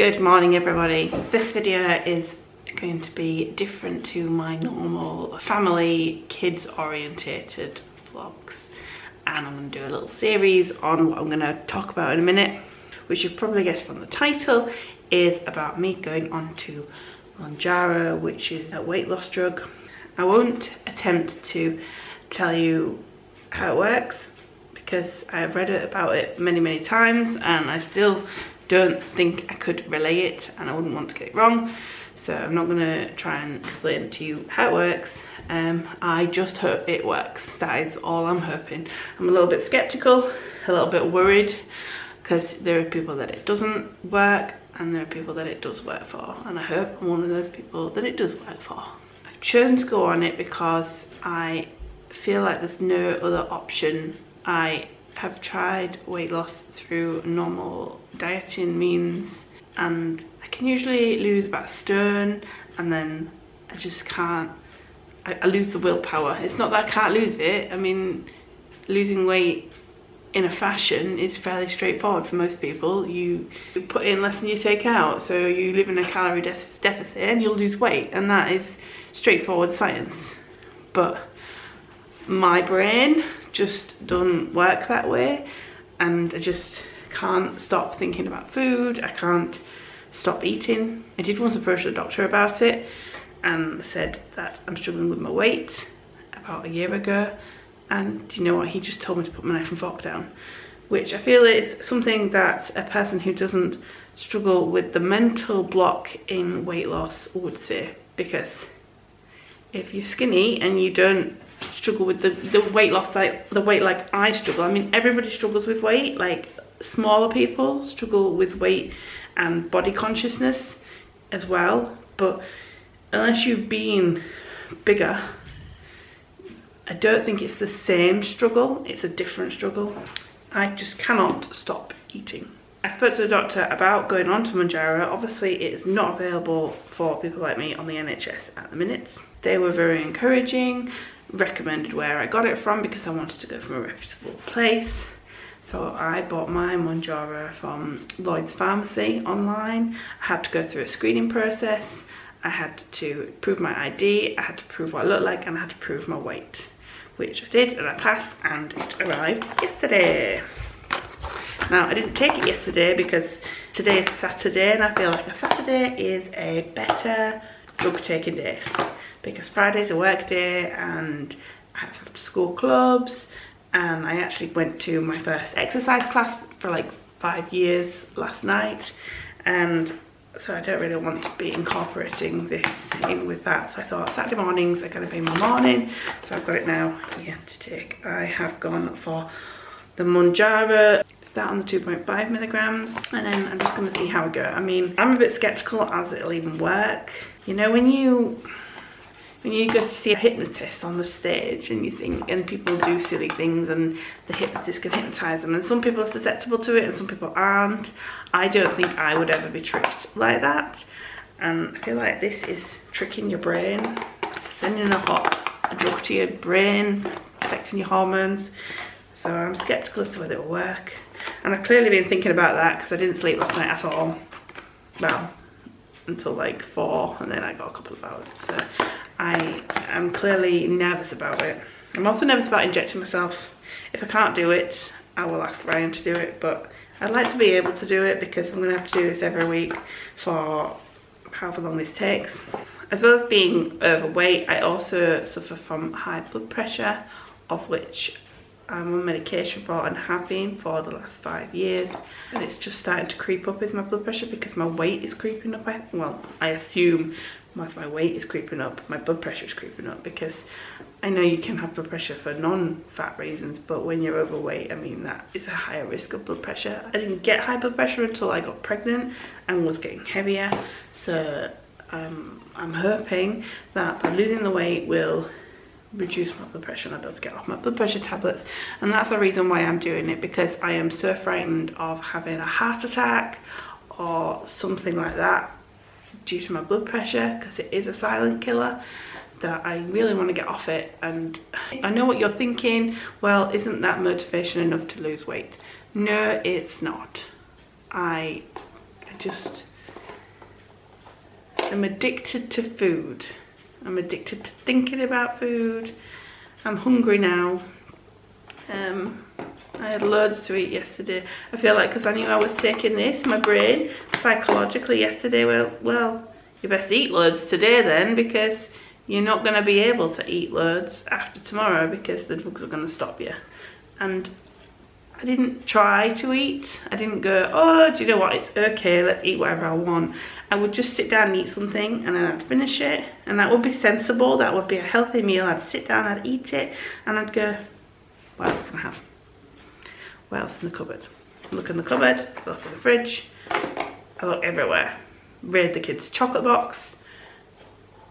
Good morning everybody. This video is going to be different to my normal family kids orientated vlogs, and I'm going to do a little series on what I'm going to talk about in a minute, which you've probably guessed from the title is about me going on to Mounjaro, which is a weight loss drug. I won't attempt to tell you how it works because I've read about it many times and I still don't think I could relay it, and I wouldn't want to get it wrong, so I'm not going to try and explain to you how it works. I just hope it works. That is all I'm hoping. I'm a little bit skeptical, a little bit worried, because there are people that it doesn't work and there are people that it does work for, and I hope I'm one of those people that it does work for. I've chosen to go on it because I feel like there's no other option. I have tried weight loss through normal dieting means and I can usually lose about a stone, and then I just can't, I lose the willpower. It's not that I can't lose it. I mean, losing weight in a fashion is fairly straightforward for most people. You put in less than you take out, so you live in a calorie deficit and you'll lose weight, and that is straightforward science. But my brain just doesn't work that way, and I just can't stop thinking about food. I can't stop eating. I did once approach the doctor about it and said that I'm struggling with my weight about a year ago, and do you know what, he just told me to put my knife and fork down, which I feel is something that a person who doesn't struggle with the mental block in weight loss would say, because if you're skinny and you don't struggle with the weight loss, like the weight like I struggle, I mean everybody struggles with weight, like smaller people struggle with weight and body consciousness as well, but unless you've been bigger, I don't think it's the same struggle. It's a different struggle. I just cannot stop eating. I spoke to the doctor about going on to Mounjaro. Obviously it is not available for people like me on the NHS at the minute. They were very encouraging, recommended where I got it from because I wanted to go from a reputable place. So I bought my Mounjaro from Lloyds Pharmacy Online. I had to go through a screening process. I had to prove my ID, I had to prove what I looked like, and I had to prove my weight, which I did, and I passed, and it arrived yesterday. Now, I didn't take it yesterday because today is Saturday, and I feel like a Saturday is a better drug taking day, because Friday's a work day and I have after school clubs, and I actually went to my first exercise class for like 5 years last night, and so I don't really want to be incorporating this in with that. So I thought Saturday mornings are going to be my morning, so I've got it now here to take. I have gone for the Mounjaro. Start on the 2.5 milligrams, and then I'm just going to see how I go. I mean, I'm a bit skeptical as it'll even work. You know, when you go to see a hypnotist on the stage and you think, and people do silly things and the hypnotist can hypnotize them, and some people are susceptible to it and some people aren't. I don't think I would ever be tricked like that, and I feel like this is tricking your brain, sending a drug to your brain, affecting your hormones. So I'm skeptical as to whether it will work, and I've clearly been thinking about that because I didn't sleep last night at all. Well, until like 4, and then I got a couple of hours. So I am clearly nervous about it. I'm also nervous about injecting myself. If I can't do it, I will ask Ryan to do it, but I'd like to be able to do it because I'm going to have to do this every week for however long this takes. As well as being overweight, I also suffer from high blood pressure, of which I'm on medication for and have been for the last 5 years, and it's just starting to creep up is my blood pressure because my weight is creeping up. Well, I assume my weight is creeping up, my blood pressure is creeping up, because I know you can have blood pressure for non-fat reasons, but when you're overweight, I mean, that is a higher risk of blood pressure. I didn't get high blood pressure until I got pregnant and was getting heavier, so I'm hoping that by losing the weight will reduce my blood pressure and I'll be able to get off my blood pressure tablets. And that's the reason why I'm doing it, because I am so frightened of having a heart attack or something like that due to my blood pressure, because it is a silent killer, that I really want to get off it. And I know what you're thinking, well, isn't that motivation enough to lose weight? No, it's not. I just I'm addicted to food. I'm addicted to thinking about food. I'm hungry now. I had loads to eat yesterday. I feel like because I knew I was taking this, my brain, psychologically yesterday, well, you best eat loads today then, because you're not going to be able to eat loads after tomorrow because the drugs are going to stop you. And I didn't try to eat. I didn't go, oh, do you know what, it's okay, let's eat whatever I want. I would just sit down and eat something, and then I'd finish it, and that would be sensible, that would be a healthy meal. I'd sit down, I'd eat it, and I'd go, what else can I have? What else in the cupboard? Look in the cupboard, look in the fridge, I look everywhere. Raid the kids' chocolate box.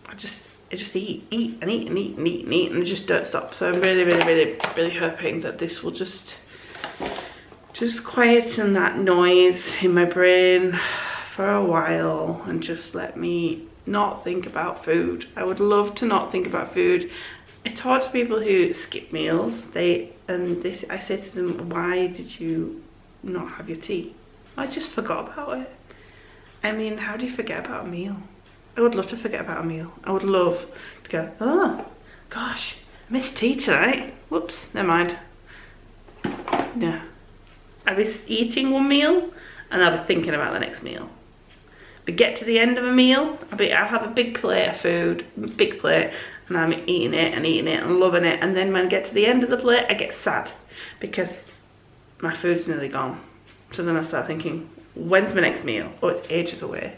I just eat and eat and eat and eat and eat, and I just don't stop. So I'm really hoping that this will just quieten that noise in my brain for a while and just let me not think about food. I would love to not think about food. I talk to people who skip meals. I say to them, why did you not have your tea? I just forgot about it. I mean, how do you forget about a meal? I would love to forget about a meal. I would love to go, oh gosh, I missed tea tonight. Whoops, never mind. No. I'll be eating one meal and I'll be thinking about the next meal. But get to the end of a meal, I'll have a big plate of food, big plate, and I'm eating it and loving it. And then when I get to the end of the plate, I get sad because my food's nearly gone. So then I start thinking, when's my next meal? Oh, it's ages away.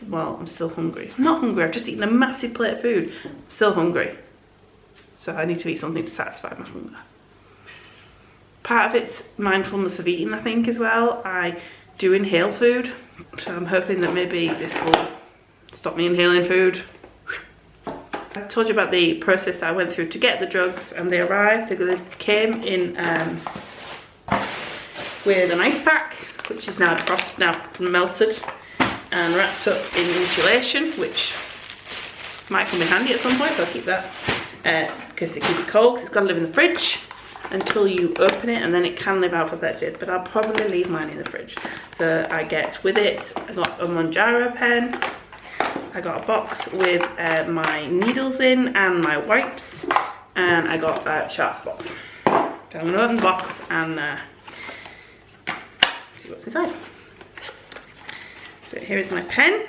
Well, I'm still hungry. I'm not hungry, I've just eaten a massive plate of food. I'm still hungry. So I need to eat something to satisfy my hunger. Part of it's mindfulness of eating, I think, as well. I do inhale food, so I'm hoping that maybe this will stop me inhaling food. I told you about the process that I went through to get the drugs, and they arrived. They came in with an ice pack, which is now melted and wrapped up in insulation, which might come in handy at some point, so I'll keep that because they keep it cold, because it's got to live in the fridge until you open it, and then it can live out for 30 days, but I'll probably leave mine in the fridge. So I get with it, I got a Mounjaro pen, I got a box with my needles in and my wipes, and I got a sharps box. So I'm going to open the box and see what's inside. So here is my pen.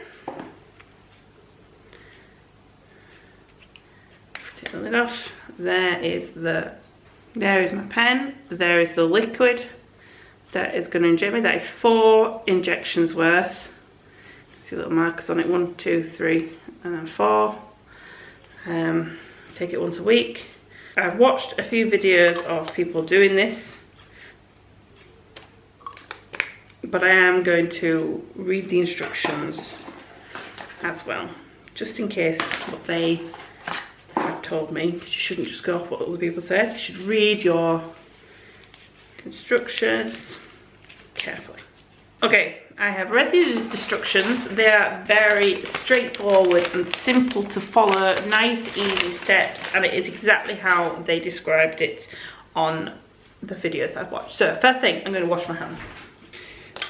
Take the lid off. There is my pen. There is the liquid that is going to inject me. That is 4 injections worth. See little markers on it, 1, 2, 3, and then 4. Take it once a week. I've watched a few videos of people doing this, but I am going to read the instructions as well, just in case what they have told me, because you shouldn't just go off what other people said. You should read your instructions carefully. Okay, I have read the instructions. They are very straightforward and simple to follow, nice, easy steps, and it is exactly how they described it on the videos I've watched. So first thing, I'm going to wash my hands.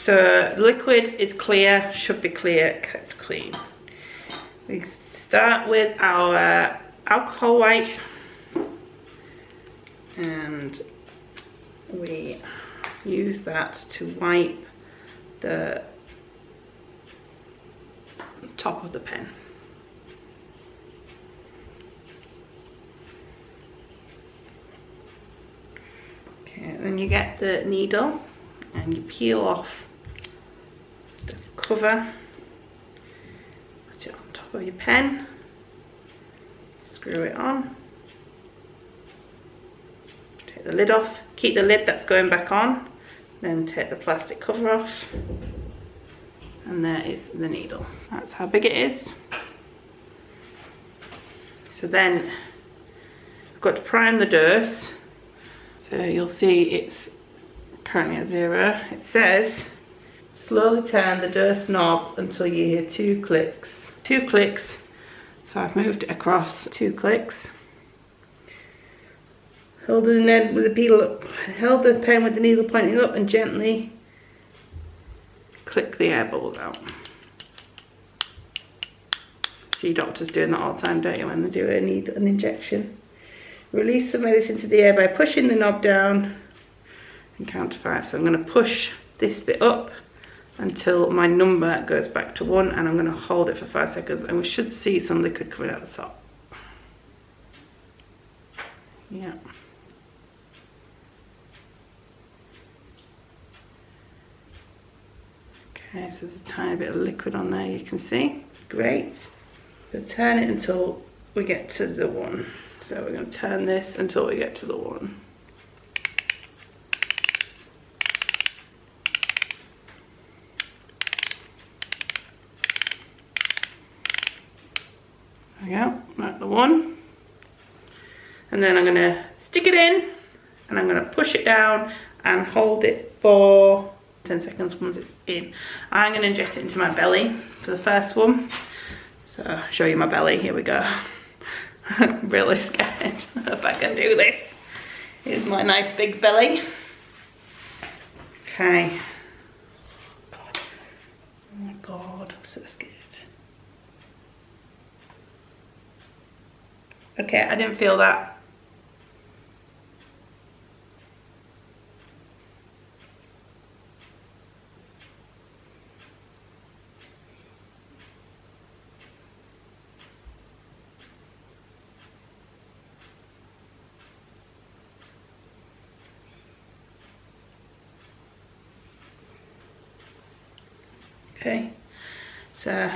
So the liquid is clear, should be clear, kept clean. We start with our alcohol wipe, and we use that to wipe the top of the pen. Okay, then you get the needle and you peel off the cover, put it on top of your pen, screw it on, take the lid off, keep the lid that's going back on, then take the plastic cover off, and there is the needle. That's how big it is. So then I've got to prime the dose. So you'll see it's currently at 0. It says slowly turn the dose knob until you hear 2 clicks. 2 clicks. So I've moved it across 2 clicks. Hold the pen with the needle pointing up and gently click the air bubbles out. See doctors doing that all the time, don't you, when they do an injection. Release the medicine to the air by pushing the knob down and count to 5. So I'm going to push this bit up until my number goes back to 1, and I'm going to hold it for 5 seconds, and we should see some liquid coming out the top. Yeah. Okay, so there's a tiny bit of liquid on there, you can see. Great. So turn it until we get to the 1. So we're going to turn this until we get to the 1. There we go, that's the 1. And then I'm going to stick it in, and I'm going to push it down and hold it for 10 seconds once it's in. I'm going to ingest it into my belly for the first one. So I'll show you my belly, here we go. I'm really scared if I can do this. Here's my nice big belly. Okay. Oh my God, I'm so scared. Okay, I didn't feel that. Okay, so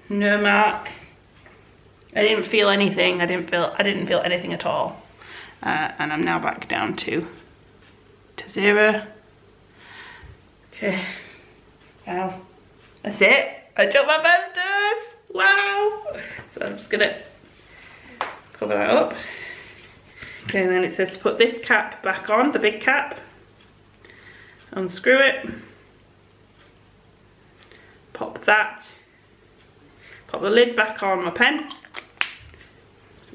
no mark. I didn't feel anything. I didn't feel anything at all. And I'm now back down to 0. Okay. Wow. That's it. I took my first dose. Wow. So I'm just gonna cover that up. Okay, and then it says to put this cap back on, the big cap. Unscrew it. Pop that. Pop the lid back on my pen.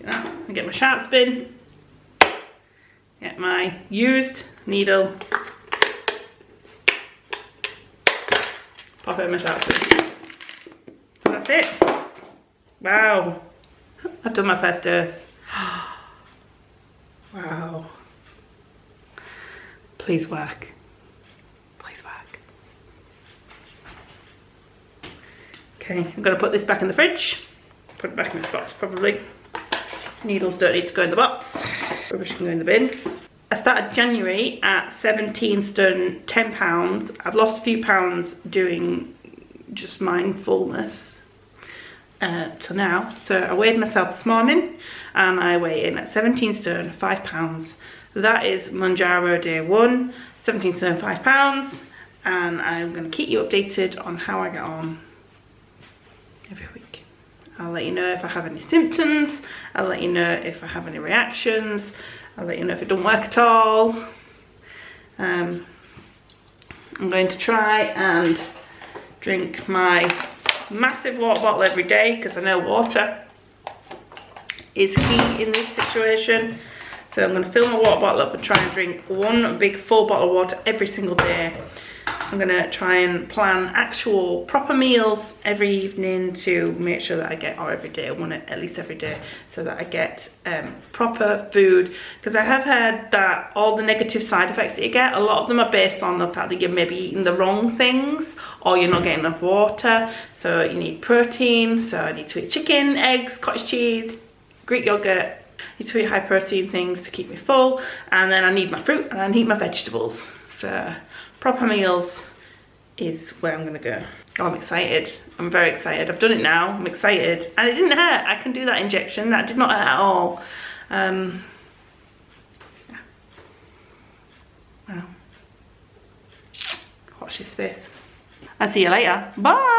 And get my sharp spin. Get my used needle. Pop it in my sharp spin. And that's it. Wow. I've done my first dose. Wow. Please work. Please work. Okay, I'm going to put this back in the fridge. Put it back in this box probably. Needles don't need to go in the box. Rubbish can go in the bin. I started January at 17 stone, 10 pounds. I've lost a few pounds doing just mindfulness till now. So I weighed myself this morning and I weigh in at 17 stone, 5 pounds. That is Mounjaro day 1, 17 stone, 5 pounds. And I'm going to keep you updated on how I get on every week. I'll let you know if I have any symptoms. I'll let you know if I have any reactions. I'll let you know if it doesn't work at all. I'm going to try and drink my massive water bottle every day because I know water is key in this situation. So I'm going to fill my water bottle up and try and drink one big full bottle of water every single day. I'm going to try and plan actual proper meals every evening to make sure that I get, or every day, one at least every day, so that I get proper food. Because I have heard that all the negative side effects that you get, a lot of them are based on the fact that you're maybe eating the wrong things or you're not getting enough water. So you need protein, so I need to eat chicken, eggs, cottage cheese, Greek yogurt. I need to eat high protein things to keep me full, and then I need my fruit and I need my vegetables. So proper meals is where I'm gonna go. Oh, I'm excited. I'm very excited. I've done it now. I'm excited. And it didn't hurt. I can do that injection. That did not hurt at all. Yeah. Wow. Watch this space. I'll see you later. Bye.